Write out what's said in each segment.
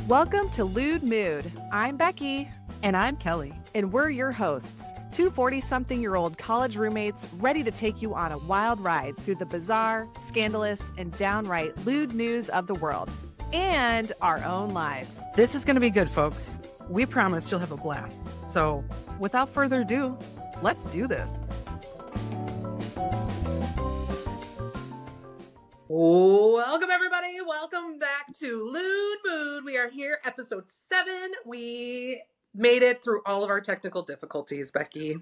Welcome to Lewd Mood. I'm Becky. And I'm Kelly. And we're your hosts, two 40-something-year-old college roommates ready to take you on a wild ride through the bizarre, scandalous, and downright lewd news of the world and our own lives. This is going to be good, folks. We promise you'll have a blast. So, without further ado, let's do this. Welcome, everybody. Welcome back to Lewd Mood. We are here, episode 7. We made it through all of our technical difficulties, Becky.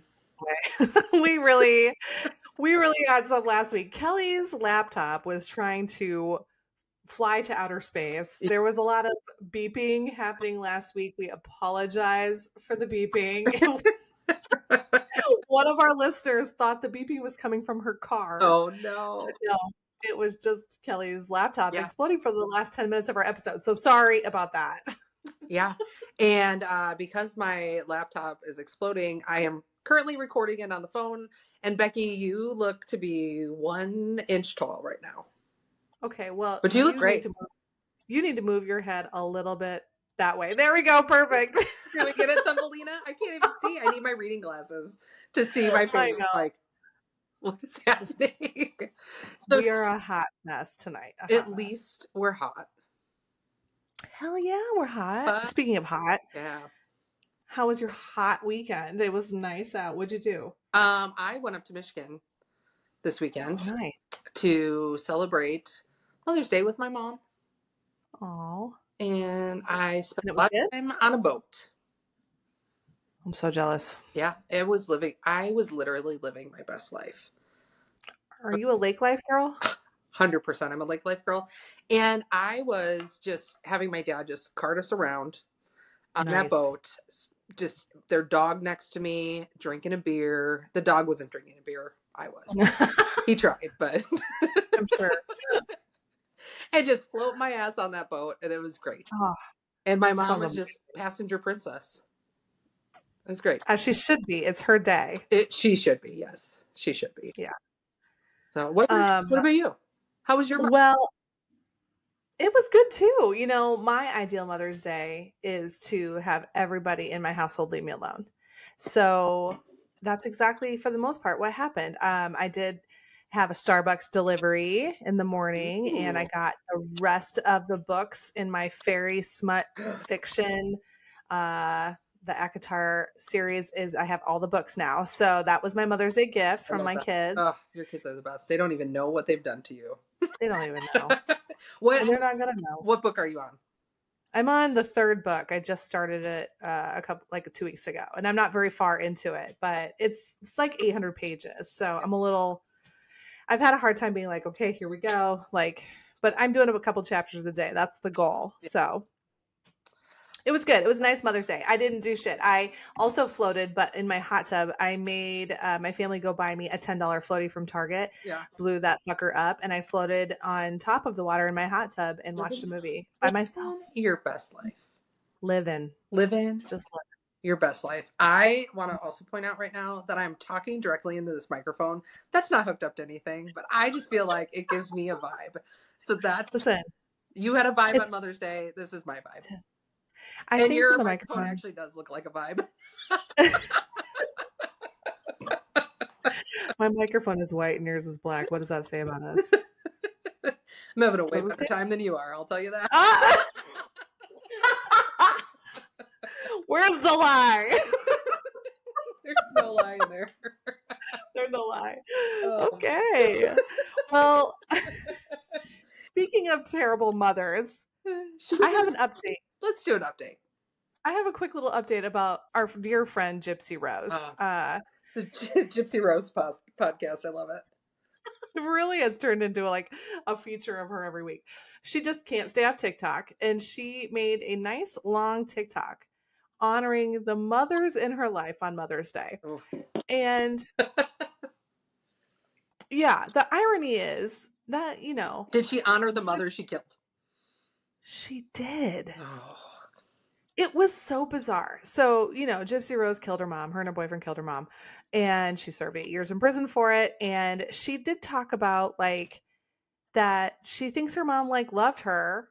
we really had some last week. Kelly's laptop was trying to fly to outer space. There was a lot of beeping happening last week. We apologize for the beeping. One of our listeners thought the beeping was coming from her car. Oh, no. No, it was just Kelly's laptop exploding for the last 10 minutes of our episode. So sorry about that. Yeah. And because my laptop is exploding, I am currently recording it on the phone. And Becky, you look to be 1 inch tall right now. Okay, well, but you look great. You need to move your head a little bit that way. There we go. Perfect. Can we get it, Thumbelina? I can't even see. I need my reading glasses to see my face. Like, what is happening? So we are a hot mess tonight. At least we're hot. Hell yeah, we're hot. But, speaking of hot, yeah. How was your hot weekend? It was nice out. What'd you do? I went up to Michigan this weekend to celebrate Mother's Day with my mom. Oh. And I spent a lot of time on a boat. I'm so jealous. Yeah, I was literally living my best life. Are you a lake life girl? 100%. I'm a lake life girl. And I was just having my dad just cart us around on that boat. Just their dog next to me, drinking a beer. The dog wasn't drinking a beer. I was. He tried, but I'm sure. I just float my ass on that boat, and it was great. Oh, and my mom was just passenger princess. It was great. As she should be. It's her day. She should be. Yes, she should be. Yeah. So what about you? How was your mom? Well, it was good too. You know, my ideal Mother's Day is to have everybody in my household leave me alone. So that's exactly, for the most part, what happened. I did have a Starbucks delivery in the morning, and I got the rest of the books in my fairy smut fiction. The ACOTAR series I have all the books now. So that was my Mother's Day gift from my kids. Oh, your kids are the best. They don't even know what they've done to you. They don't even know. They're not going to know. What book are you on? I'm on the 3rd book. I just started it 2 weeks ago, and I'm not very far into it, but it's like 800 pages. So I've had a hard time being like, okay, here we go. But I'm doing a couple chapters a day. That's the goal. Yeah. So it was good. It was a nice Mother's Day. I didn't do shit. I also floated, but in my hot tub, I made my family go buy me a $10 floaty from Target. Yeah. Blew that fucker up, and I floated on top of the water in my hot tub and watched a movie by myself. Your best life. Living. Just living. Your best life. I want to also point out right now that I'm talking directly into this microphone. That's not hooked up to anything, but I just feel like it gives me a vibe. So listen. You had a vibe on Mother's Day. This is my vibe. I think your the microphone actually does look like a vibe. My microphone is white and yours is black. What does that say about us? I'm having a way better time than you are. I'll tell you that. Where's the lie? There's no lie in there. There's no lie. Okay. Well, speaking of terrible mothers, I have an update. Let's do an update. I have a quick little update about our dear friend Gypsy Rose. The Gypsy Rose podcast. I love it. It really has turned into a feature of her every week. She just can't stay off TikTok, and she made a nice long TikTok honoring the mothers in her life on Mother's Day. Ooh. And yeah, the irony is that, did she honor the mother she killed? She did. Oh. It was so bizarre. So, Gypsy Rose killed her mom. Her and her boyfriend killed her mom. And she served 8 years in prison for it. And she did talk about that she thinks her mom loved her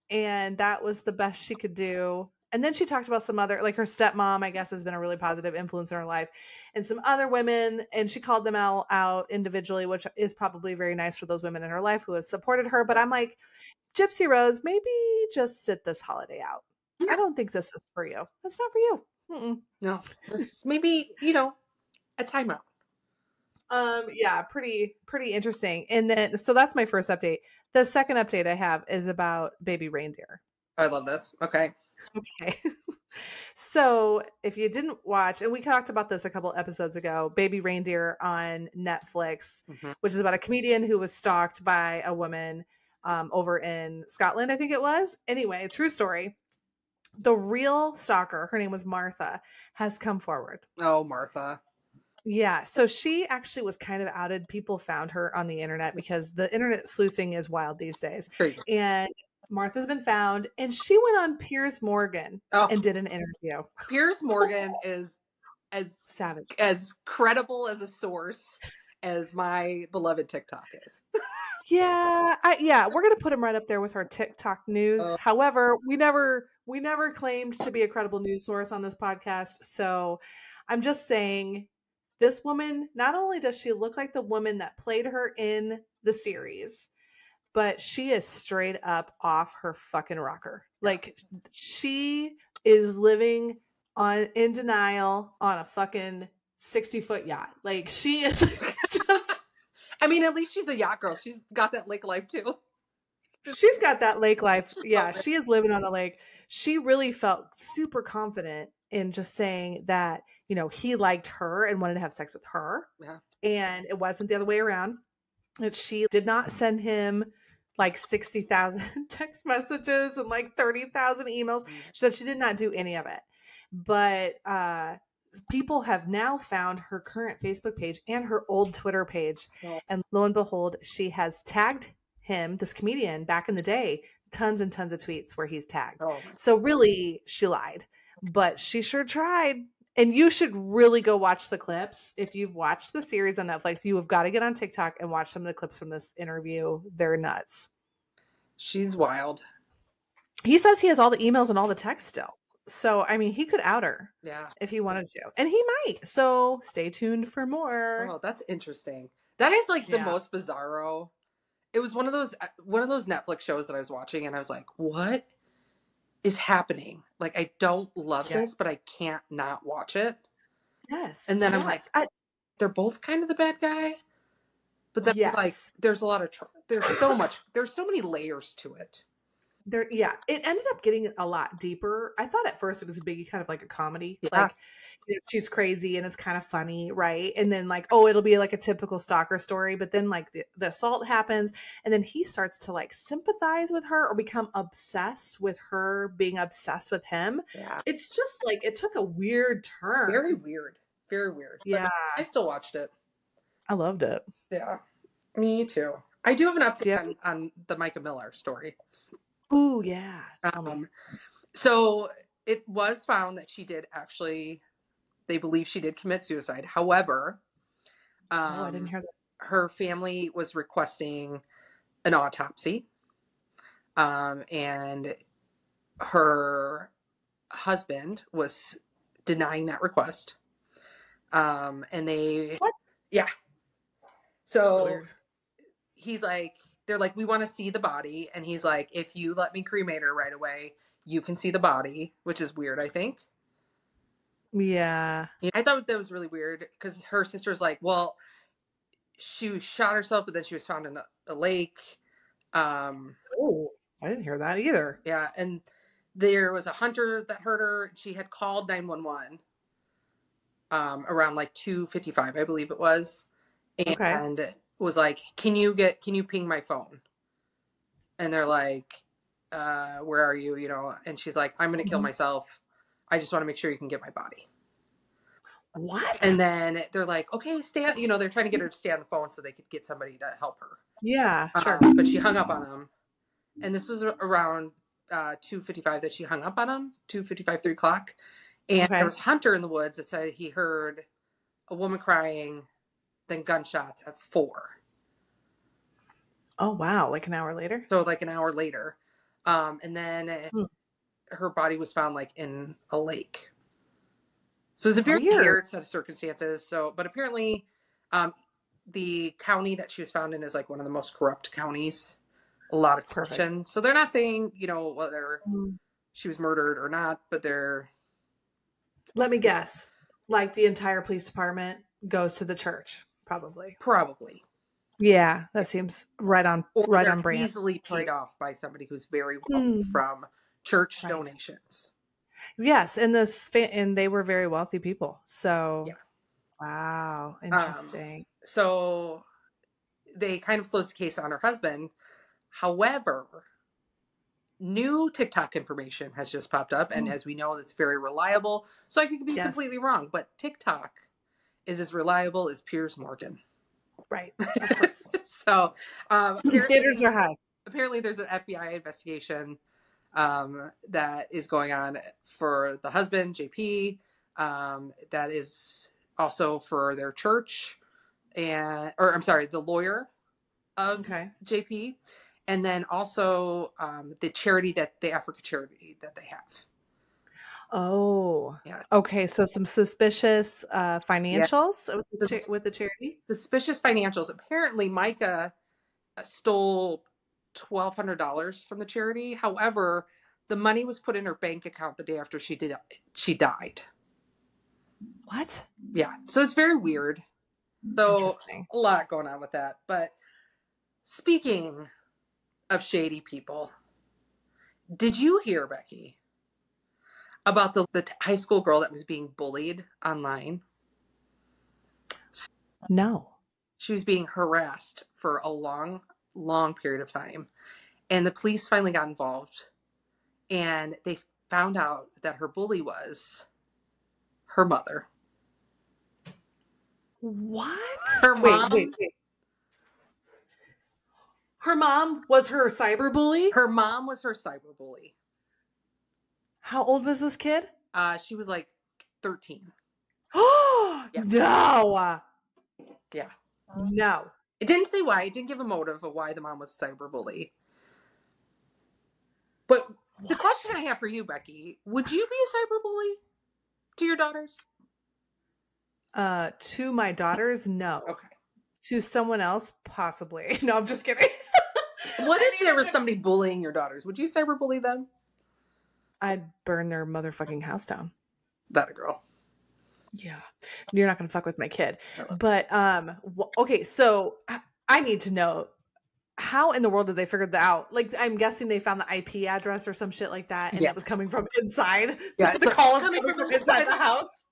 and that was the best she could do. And then she talked about some other, like her stepmom, I guess, has been a really positive influence in her life, and some other women, and she called them all out individually, which is probably very nice for those women in her life who have supported her. But I'm like, Gypsy Rose, maybe just sit this holiday out. I Yeah. don't think this is for you. That's not for you. Mm-mm. No, this maybe, a timeout. Yeah, pretty interesting. And then so that's my first update. The second update I have is about baby reindeer. I love this. Okay. Okay. So if you didn't watch, and we talked about this a couple episodes ago, Baby Reindeer on Netflix, Hmm. which is about a comedian who was stalked by a woman over in Scotland, I think it was. Anyway, true story. The real stalker, her name was Martha, has come forward. Oh, Martha. Yeah, so she actually was kind of outed. People found her on the internet because the internet sleuthing is wild these days. It's crazy. And Martha's been found, and she went on Piers Morgan Oh, and did an interview. Piers Morgan is Savage. as credible as a source as my beloved TikTok is. Yeah, we're gonna put him right up there with our TikTok news. Oh, However, we never claimed to be a credible news source on this podcast. So I'm just saying, this woman, not only does she look like the woman that played her in the series, but she is straight up off her fucking rocker. Like, she is living on in denial on a fucking 60-foot yacht. Like, she is just I mean, at least she's a yacht girl. She's got that lake life too. she's got that lake life. Yeah, Love it. she is living on the lake. She really felt super confident in just saying that, he liked her and wanted to have sex with her. Yeah. And it wasn't the other way around. That she did not send him like 60,000 text messages and like 30,000 emails. She said she did not do any of it. But people have now found her current Facebook page and her old Twitter page. Oh. And lo and behold, she has tagged him, this comedian, back in the day, tons and tons of tweets where he's tagged. Oh. So really, she lied, but she sure tried. And you should really go watch the clips. If you've watched the series on Netflix, you have got to get on TikTok and watch some of the clips from this interview. They're nuts. She's wild. He says he has all the emails and all the text still. So, I mean, he could out her Yeah. if he wanted to. And he might. So stay tuned for more. Oh, that's interesting. That is like the Yeah. most bizarro. It was one of those Netflix shows that I was watching, and I was like, "What is happening? Like, I don't love Yeah. this, but I can't not watch it." Yes. And then I'm like, they're both kind of the bad guy, but then it's like, Yes. there's a lot of there's so many layers to it. It ended up getting a lot deeper. I thought at first it was a big kind of like a comedy. Yeah. Like, she's crazy and it's kind of funny, right? And then like, oh, it'll be like a typical stalker story. But then like the assault happens, and then he starts to like sympathize with her or become obsessed with her being obsessed with him. Yeah. It's just like it took a weird turn. Very weird. Very weird. Yeah. But I still watched it. I loved it. Yeah. Me too. I do have an update Yep. on the Micah Miller story. Ooh, yeah. Tell me. So it was found that she did actually, they believe she did commit suicide. However, I didn't hear that. her family was requesting an autopsy. And her husband was denying that request. And they, What? Yeah. That's So weird. he's like, they're like, we want to see the body. And he's like, if you let me cremate her right away, you can see the body, which is weird, I think. Yeah. I thought that was really weird because her sister's like, well, she shot herself, but then she was found in a lake. Oh, I didn't hear that either. Yeah. And there was a hunter that heard her. She had called 911 around like 2:55, I believe it was. And was like, can you ping my phone? And they're like, where are you? And she's like, I'm going to kill myself. I just want to make sure you can get my body. What? And then they're like, okay, they're trying to get her to stay on the phone so they could get somebody to help her. Yeah, sure. But she hung up on him. And this was around 2:55 that she hung up on him, 2:55, 3 o'clock. And there was Hunter in the woods that said he heard a woman crying, then gunshots at 4. Oh, wow. Like an hour later? So like an hour later. And then Hmm. her body was found like in a lake. So it's a very Weird. weird set of circumstances. So, but apparently, the county that she was found in is like one of the most corrupt counties. A lot of Perfect. corruption. So they're not saying, you know, whether she was murdered or not, but they're. Let me guess. Like the entire police department goes to the church, probably. Probably. Yeah, that seems right on Or right they're on brand. easily paid off by somebody who's very wealthy from church Right. donations. Yes, and and they were very wealthy people. So, Yeah. wow, interesting. So they kind of closed the case on her husband. However, new TikTok information has just popped up, and as we know, it's very reliable. So I could be completely wrong, but TikTok is as reliable as Piers Morgan. Right, of course. So standards are high. Apparently, there's an FBI investigation that is going on for the husband, JP. That is also for their church, or I'm sorry, the lawyer of JP, and then also the charity the Africa charity that they have. Oh, yeah. Okay. So some suspicious financials with the charity. Suspicious financials. Apparently, Micah stole $1,200 from the charity. However, the money was put in her bank account the day after she died. What? Yeah. So it's very weird. So a lot going on with that. But speaking of shady people, did you hear, Becky, about the high school girl that was being bullied online? No. She was being harassed for a long, long period of time. And the police finally got involved. And they found out that her bully was her mother. What? Her mom. Wait. Her mom was her cyber bully? Her mom was her cyber bully. How old was this kid? She was like 13. Oh, yeah. No. Yeah. No. It didn't say why. It didn't give a motive of why the mom was a cyber bully. But the question I have for you, Becky, would you be a cyber bully to your daughters? To my daughters, no. Okay. To someone else, possibly. No, I'm just kidding. What if there was somebody bullying your daughters? Would you cyber bully them? I'd burn their motherfucking house down. That a girl. Yeah. You're not going to fuck with my kid. But, okay, so I need to know, how in the world did they figure that out? Like, I'm guessing they found the IP address or some shit like that, and it was coming from inside. Yeah, the call is coming from inside the house.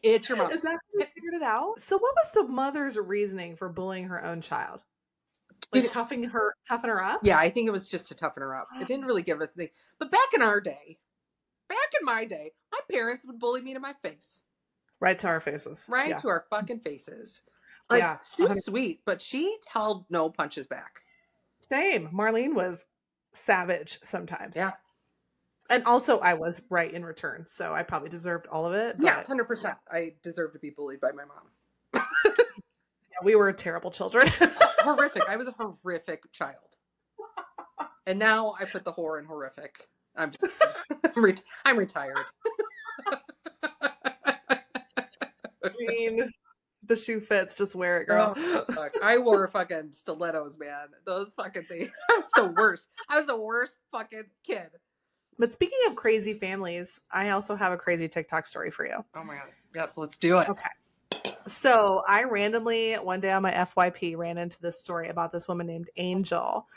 It's your mom. Is that how they figured it out? So what was the mother's reasoning for bullying her own child? Like toughen her up? Yeah, I think it was just to toughen her up. It didn't really give a thing. But back in my day, my parents would bully me to my face. Right to our faces. Right to our fucking faces. Like, so 100%. sweet, but she held no punches back. Same. Marlene was savage sometimes. Yeah. And also, I was right in return, so I probably deserved all of it. Yeah, 100%. I deserve to be bullied by my mom. Yeah, we were terrible children. Horrific. I was a horrific child. And now I put the whore in horrific. I'm just I'm retired. I mean, the shoe fits, just wear it, girl. Oh, fuck. I wore fucking stilettos, man. Those fucking things. I was the worst. I was the worst fucking kid. But speaking of crazy families, I also have a crazy TikTok story for you. Oh my God. Yes, let's do it. Okay. So I randomly, one day on my FYP, ran into this story about this woman named Angel.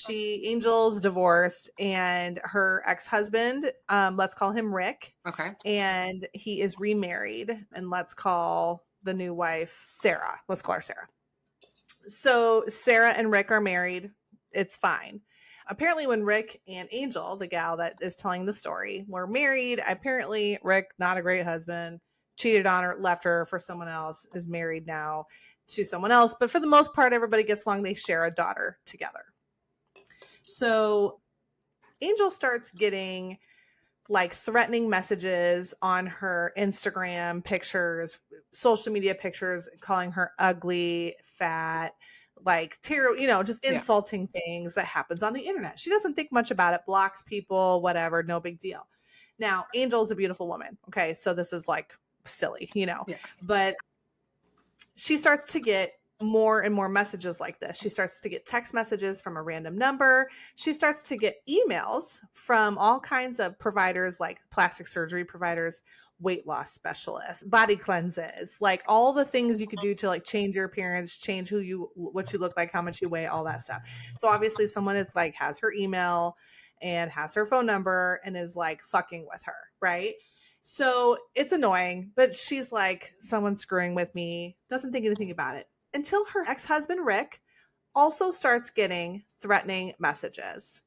Angel's divorced, and her ex-husband, let's call him Rick. Okay. And he is remarried, and let's call the new wife Sarah. Let's call her Sarah. So Sarah and Rick are married. It's fine. Apparently, when Rick and Angel, the gal that is telling the story, were married, apparently Rick, not a great husband, cheated on her, left her for someone else, is married now to someone else. But for the most part, everybody gets along. They share a daughter together. So Angel starts getting like threatening messages on her Instagram pictures, social media pictures, calling her ugly, fat, like just insulting things that happens on the internet. She doesn't think much about it, blocks people, whatever, no big deal. Now, Angel's a beautiful woman. Okay. So this is like silly, but she starts to get more and more messages like this. She starts to get text messages from a random number. She starts to get emails from all kinds of providers, like plastic surgery providers, weight loss specialists, body cleanses, like all the things you could do to like change your appearance, change what you look like, how much you weigh, all that stuff. So obviously someone is like, has her email and has her phone number and is like fucking with her, right? So it's annoying, but she's like, someone's screwing with me, doesn't think anything about it until her ex-husband, Rick, also starts getting threatening messages.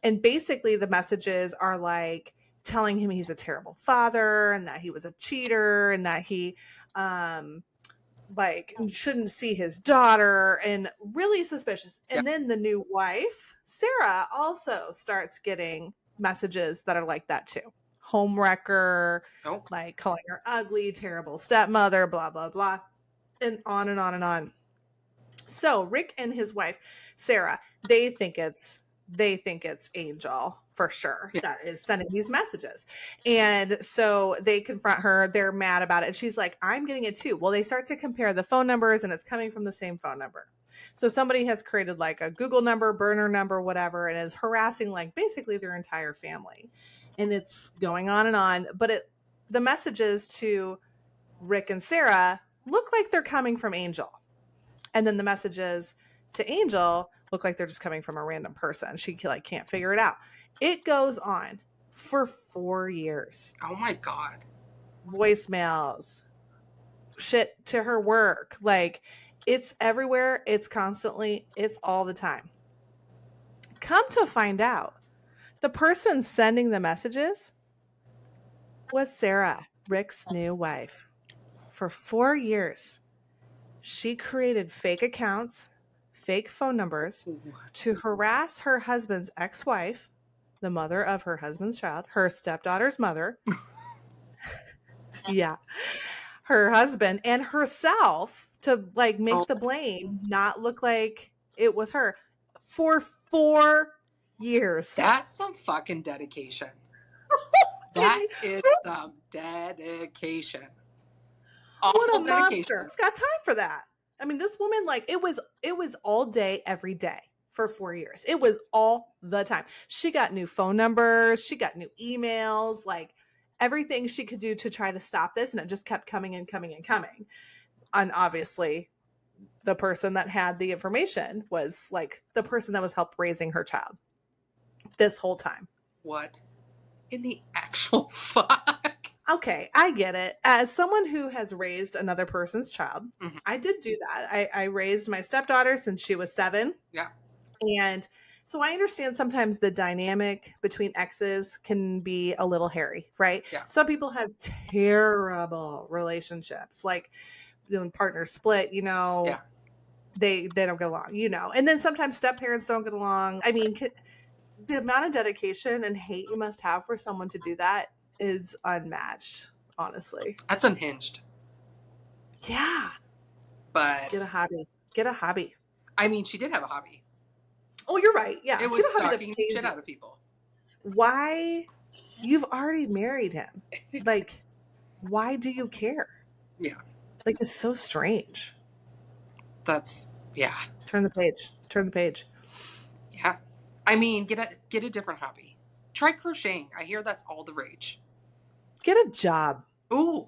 And basically the messages are like telling him he's a terrible father and that he was a cheater and that he like shouldn't see his daughter, and really suspicious. And then the new wife, Sarah, also starts getting messages that are like that too. Homewrecker, like calling her ugly, terrible stepmother, blah, blah, blah, and on and on and on. So Rick and his wife, Sarah, they think it's Angel for sure that is sending these messages. And so they confront her. They're mad about it. And she's like, I'm getting it too. Well, they start to compare the phone numbers and it's coming from the same phone number. So somebody has created like a Google number, burner number, whatever, and is harassing like basically their entire family. And it's going on and on. But the messages to Rick and Sarah look like they're coming from Angel. And then the messages to Angel look like they're just coming from a random person. She like can't figure it out. It goes on for 4 years. Oh my God. Voicemails, shit to her work. Like it's everywhere. It's constantly, it's all the time. Come to find out, the person sending the messages was Sarah, Rick's new wife. For 4 years, she created fake accounts, fake phone numbers to harass her husband's ex-wife, the mother of her husband's child, her stepdaughter's mother. Yeah. Her husband and herself to like make the blame not look like it was her for 4 years. That's some fucking dedication. That is some dedication. What a monster. Who's got time for that? I mean, this woman, like, it was all day, every day for 4 years. It was all the time. She got new phone numbers. She got new emails, like everything she could do to try to stop this. And it just kept coming and coming and coming. And obviously the person that had the information was like the person that was helped raising her child this whole time. What in the actual fuck? Okay, I get it. As someone who has raised another person's child, I did do that. I raised my stepdaughter since she was 7. Yeah. And so I understand sometimes the dynamic between exes can be a little hairy, right? Yeah. Some people have terrible relationships, like when partners split, they don't get along, and then sometimes step parents don't get along. I mean, the amount of dedication and hate you must have for someone to do that is unmatched, honestly. That's unhinged. Yeah. But get a hobby. I mean, she did have a hobby. Oh, you're right. Yeah. It was stalking the shit out of people. Why? You've already married him. Like, why do you care? Yeah. Like, it's so strange. That's, yeah. Turn the page. Yeah. I mean, get a different hobby. Try crocheting. I hear that's all the rage. Get a job. Ooh.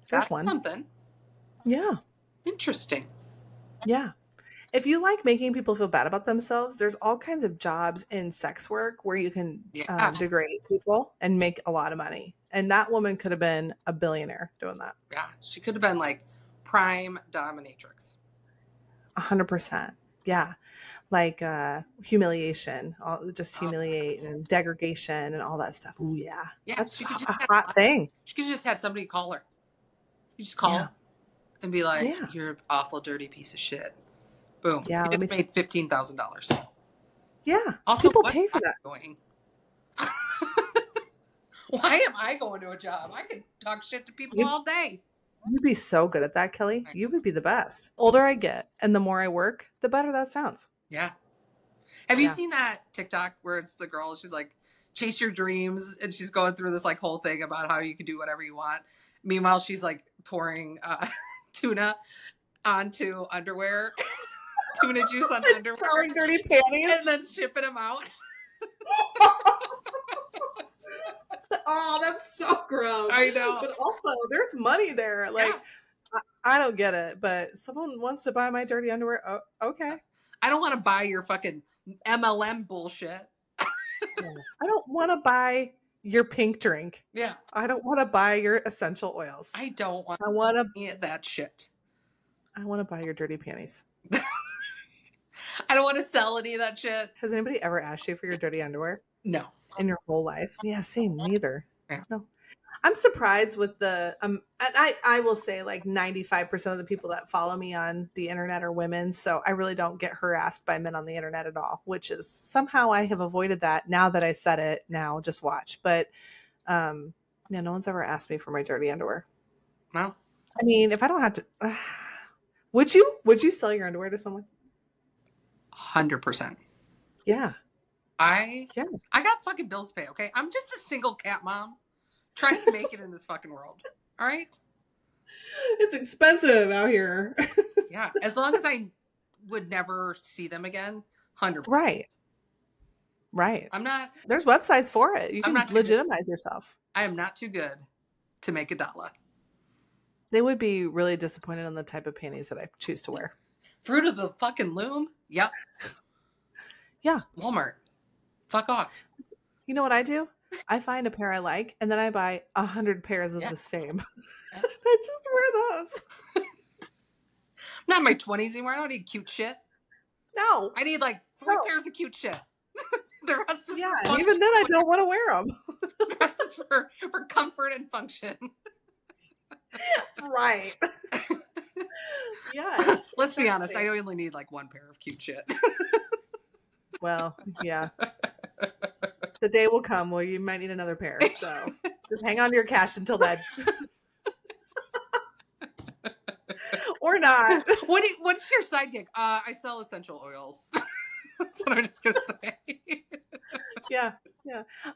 There's one. Something. Yeah. Interesting. Yeah. If you like making people feel bad about themselves, there's all kinds of jobs in sex work where you can degrade people and make a lot of money. And that woman could have been a billionaire doing that. Yeah. She could have been like prime dominatrix. 100%. Yeah. Like humiliation, humiliate and degradation and all that stuff. Ooh, yeah. Yeah. That's a hot thing. She could have just had somebody call her. You just call her and be like, you're an awful dirty piece of shit. Boom. Yeah. You just made $15,000. Yeah. Also, people pay for that. Going? Why am I going to a job? I can talk shit to people all day. You'd be so good at that, Kelly. You would be the best. Older I get, and the more I work, the better that sounds. Yeah. Have you seen that TikTok where it's the girl, she's like, chase your dreams, and she's going through this like whole thing about how you can do whatever you want. Meanwhile, she's like pouring tuna onto underwear, tuna juice on underwear, selling dirty panties, and then shipping them out. Oh, that's so gross. I know. But also, there's money there. Like, I don't get it, but someone wants to buy my dirty underwear. Oh, okay. I don't want to buy your fucking MLM bullshit. I don't want to buy your pink drink. Yeah. I don't want to buy your essential oils. I don't want I want to eat that shit. I want to buy your dirty panties. I don't want to sell any of that shit. Has anybody ever asked you for your dirty underwear? No. In your whole life? Yeah, same. Neither. Yeah. No. I'm surprised with the and I will say like 95% of the people that follow me on the internet are women, so I really don't get harassed by men on the internet at all, which is somehow I have avoided that now that I said it. Now just watch. But yeah, no one's ever asked me for my dirty underwear. No. I mean, if I don't have to would you sell your underwear to someone? 100%. Yeah. I got fucking bills to pay, okay? I'm just a single cat mom trying to make it in this fucking world. All right? It's expensive out here. Yeah. As long as I would never see them again, 100%. Right. I'm not. There's websites for it. You can legitimize yourself. I am not too good to make $1. They would be really disappointed in the type of panties that I choose to wear. Fruit of the fucking loom? Yep. Yeah. Walmart. Fuck off. You know what I do? I find a pair I like, and then I buy 100 pairs of the same. Yeah. I just wear those. I'm not in my 20s anymore. I don't need cute shit. No. I need like 3 pairs of cute shit. The rest is and even then I don't want to wear them. The rest is for comfort and function. Right. Yeah. Let's be honest. I only need like 1 pair of cute shit. Well, yeah. The day will come where you might need another pair. So just hang on to your cash until then. Or not. What's your side gig? I sell essential oils. That's what I'm just gonna say. Yeah.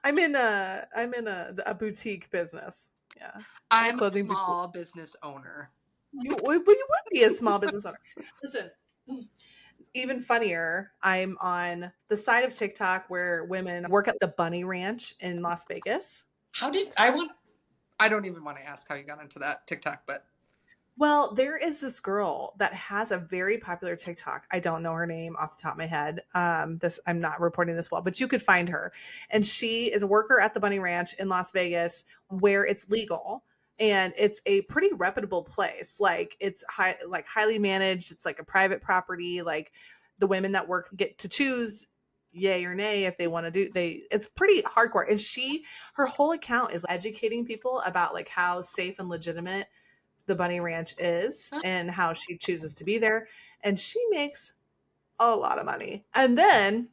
I'm in a boutique business. Yeah. I'm a small business owner. You would be a small business owner. Listen, even funnier, I'm on the side of TikTok where women work at the Bunny Ranch in Las Vegas. I don't even want to ask how you got into that TikTok, but. Well, there is this girl that has a very popular TikTok. I don't know her name off the top of my head. I'm not reporting this well, but you could find her. And she is a worker at the Bunny Ranch in Las Vegas where it's legal. And it's a pretty reputable place. Like it's highly managed. It's like a private property. Like the women that work get to choose yay or nay if they want to do. It's pretty hardcore. And her whole account is educating people about like how safe and legitimate the Bunny Ranch is and how she chooses to be there. And she makes a lot of money. And then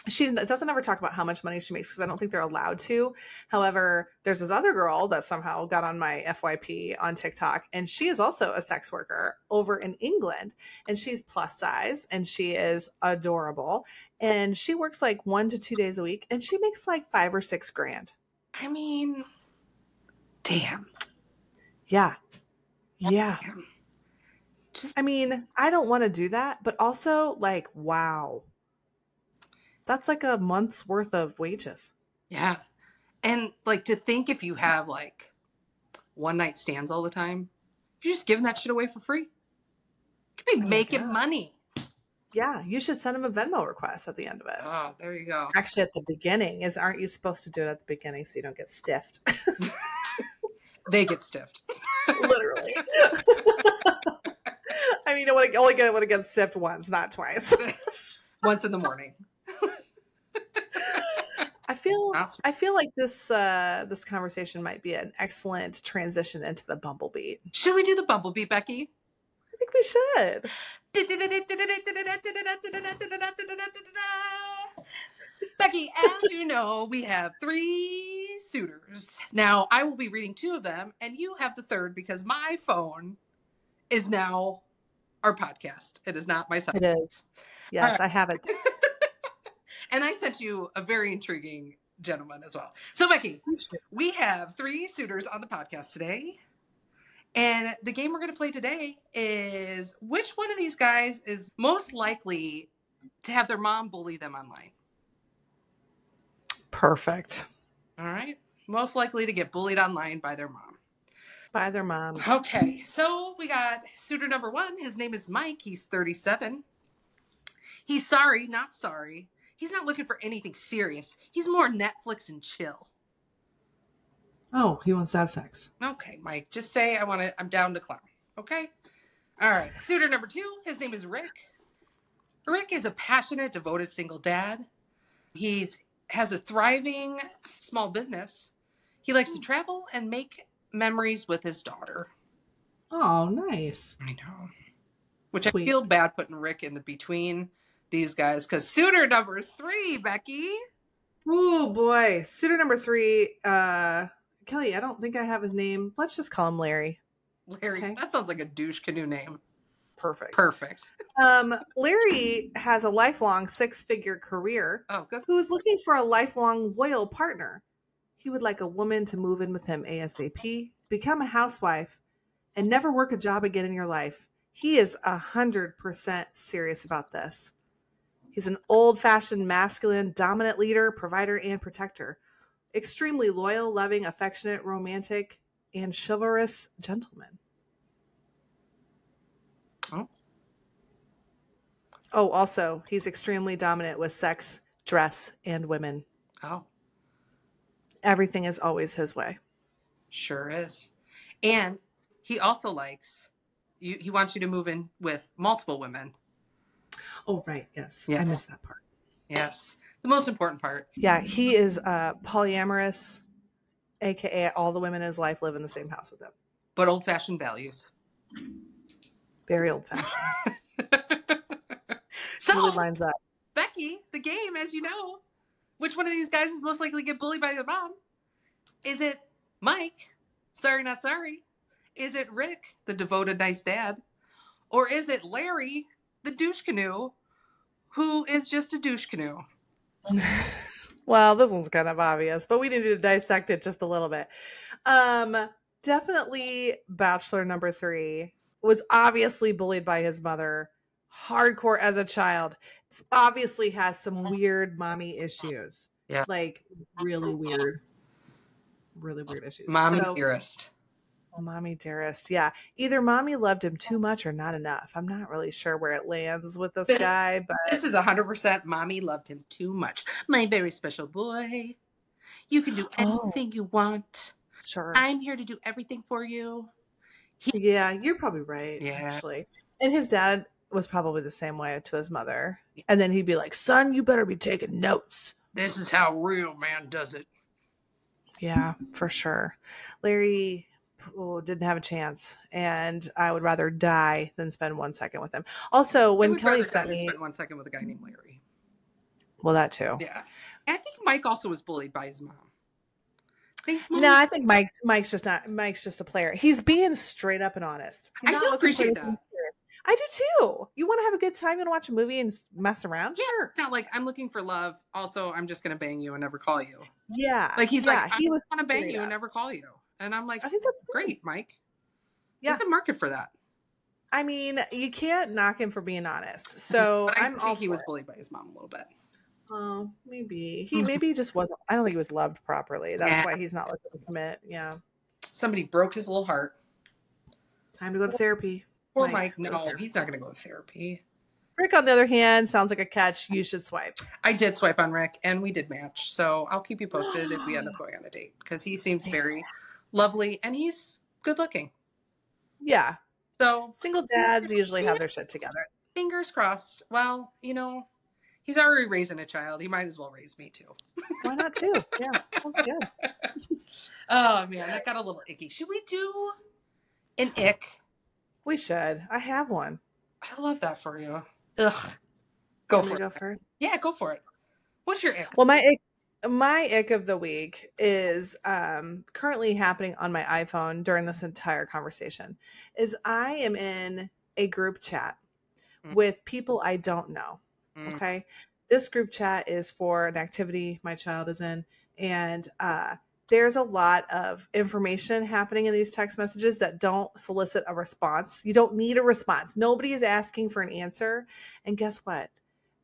she doesn't ever talk about how much money she makes because I don't think they're allowed to. However, there's this other girl that somehow got on my FYP on TikTok, and she is also a sex worker over in England, and she's plus size and she is adorable. And she works like 1 to 2 days a week, and she makes like $5 or $6 grand. I mean, damn. Yeah. I mean, I don't want to do that, but also like, wow. That's like a month's worth of wages. Yeah. And like to think if you have like one night stands all the time, you're just giving that shit away for free. You could be making money. Yeah. You should send them a Venmo request at the end of it. Oh, there you go. Actually, at the beginning aren't you supposed to do it at the beginning so you don't get stiffed? They get stiffed. Literally. I mean, I only get stiffed once, not twice. Once in the morning. I feel like this conversation might be an excellent transition into the Bumble Beat. Should we do the Bumble Beat, Becky? I think we should. Becky, as you know, we have 3 suitors. Now, I will be reading 2 of them, and you have the 3rd because my phone is now our podcast. It is not my side. It is. Yes, I have it. And I sent you a very intriguing gentleman as well. So, Becky, we have 3 suitors on the podcast today. And the game we're going to play today is which one of these guys is most likely to have their mom bully them online? Perfect. All right. Most likely to get bullied online by their mom. By their mom. Okay. So we got suitor number 1. His name is Mike. He's 37. He's sorry, not sorry. He's not looking for anything serious. He's more Netflix and chill. Oh, he wants to have sex. Okay, Mike. Just say I'm down to clown. Okay? All right. Suitor number 2. His name is Rick. Rick is a passionate, devoted single dad. Has a thriving small business. He likes to travel and make memories with his daughter. Oh, nice. I know. Which Sweet. I feel bad putting Rick in the between these guys because suitor number 3, Becky. Oh boy. Suitor number 3, Kelly, I don't think I have his name. Let's just call him Larry. Larry. Okay. That sounds like a douche canoe name. Perfect. Larry has a lifelong 6-figure career. Oh, good. Who is looking for a lifelong loyal partner. He would like a woman to move in with him ASAP, become a housewife, and never work a job again in your life. He is 100% serious about this. He's an old-fashioned, masculine, dominant leader, provider, and protector. Extremely loyal, loving, affectionate, romantic, and chivalrous gentleman. Oh, also, he's extremely dominant with sex, dress, and women. Oh. Everything is always his way. Sure is. And he also likes, he wants you to move in with multiple women. Oh, right. Yes. I missed that part. Yes. The most important part. Yeah. He is polyamorous, a.k.a. all the women in his life live in the same house with him. But old-fashioned values. Very old-fashioned. So, really lines up. Becky, the game, as you know, which one of these guys is most likely to get bullied by their mom? Is it Mike? Sorry, not sorry. Is it Rick, the devoted nice dad? Or is it Larry, the douche canoe, who is just a douche canoe? Well, this one's kind of obvious, but we need to dissect it just a little bit. Definitely bachelor number 3 was obviously bullied by his mother hardcore as a child. Obviously has some weird mommy issues. Yeah. Like really weird issues. Mommy dearest. Mommy dearest. Yeah. Either mommy loved him too much or not enough. I'm not really sure where it lands with this guy, but this is 100% mommy loved him too much. My very special boy. You can do anything you want. Sure. I'm here to do everything for you. Yeah, you're probably right. Yeah. Actually. And his dad was probably the same way to his mother. And then he'd be like, son, you better be taking notes. This is how real man does it. Yeah, for sure. Larry didn't have a chance. And I would rather die than spend 1 second with him. Also, when Kelly sent me... spend 1 second with a guy named Larry. Well, that too. Yeah. I think Mike also was bullied by his mom. No, I think Mike's just a player. He's being straight up and honest. I do appreciate that. I do too. You want to have a good time, you want to watch a movie and mess around? Yeah, sure. It's not like I'm looking for love. Also, I'm just going to bang you and never call you. Yeah. Like he's like, he I was want to bang you and never call you. And I'm like, I think that's great, Mike. Yeah. There's a market for that. I mean, you can't knock him for being honest. So but I think he was bullied by his mom a little bit. Oh, maybe. He just wasn't. I don't think he was loved properly. That's why he's not looking to commit. Yeah. Somebody broke his little heart. Time to go to therapy. Poor Mike. No, he's not going to go to therapy. Rick, on the other hand, sounds like a catch. You should swipe. I did swipe on Rick, and we did match. So I'll keep you posted if we end up going on a date. Because he seems very lovely, and he's good looking. Yeah. So single dads usually have their shit together. Fingers crossed. Well, he's already raising a child. He might as well raise me too. Why not too? Yeah, sounds good. Oh man, that got a little icky. Should we do an ick? We should. I have one. I love that for you. Ugh. Go for it. Go first. Yeah, go for it. What's your ick? Well, my my ick of the week is currently happening on my iPhone during this entire conversation. Is I am in a group chat Mm, with people I don't know. mm. Okay. This group chat is for an activity my child is in. And there's a lot of information happening in these text messages that don't solicit a response. You don't need a response. Nobody is asking for an answer. And guess what?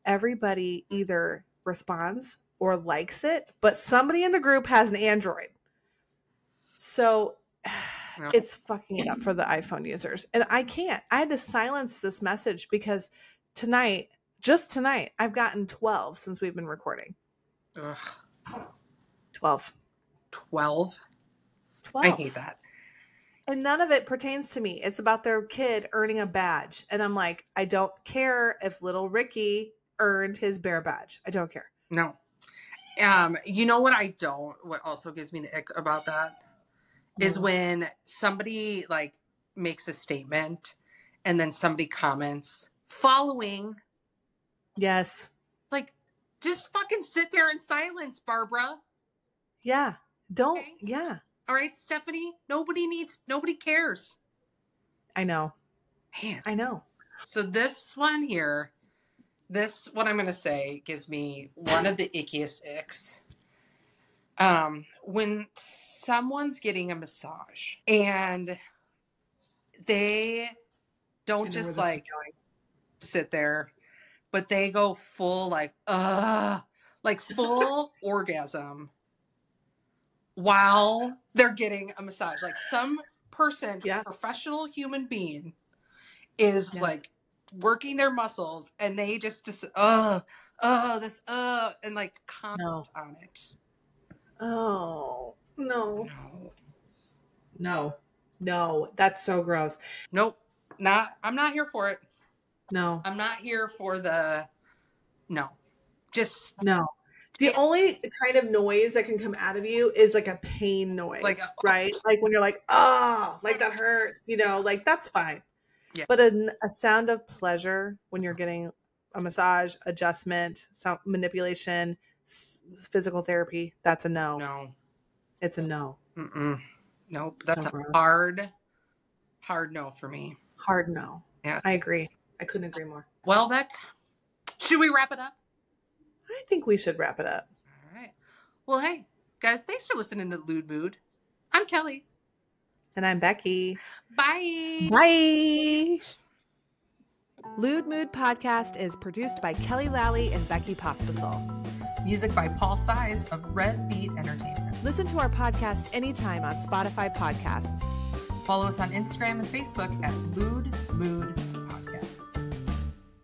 Everybody either responds or likes it, but somebody in the group has an Android. So No. it's fucking it up for the iPhone users. And I can't. I had to silence this message because tonight, just tonight, I've gotten 12 since we've been recording. Ugh. 12. 12? 12. I hate that. And none of it pertains to me. It's about their kid earning a badge. And I'm like, I don't care if little Ricky earned his bear badge. I don't care. No. You know what what also gives me the ick about that is when somebody like makes a statement and then somebody comments following. Yes. Like, just fucking sit there in silence, Barbara. Yeah. Don't. Okay? Yeah. All right, Stephanie. Nobody cares. I know. Man. I know. So this one here, what I'm going to say gives me one of the ickiest icks. When someone's getting a massage and they don't just like sit there, but they go full like full orgasm while they're getting a massage. Like some person, professional human being is like working their muscles and they just and like comment on it. Oh, no. No, that's so gross. Nope. I'm not here for it. No. I'm not here for no. Just no. The only kind of noise that can come out of you is like a pain noise, right? Like when you're like, oh, like that hurts, like that's fine. Yeah. But a sound of pleasure when you're getting a massage, adjustment, sound manipulation, physical therapy, that's a no. No. It's a no. Mm-mm. Nope. That's a hard no for me. Hard no. Yeah. I agree. I couldn't agree more. Well, Beck, should we wrap it up? I think we should wrap it up. All right. Well, hey, guys, thanks for listening to Lewd Mood. I'm Kelly. And I'm Becky. Bye. Bye. Lewd Mood Podcast is produced by Kelly Lally and Becky Pospisil. Music by Paul Size of Red Beat Entertainment. Listen to our podcast anytime on Spotify Podcasts. Follow us on Instagram and Facebook at Lewd Mood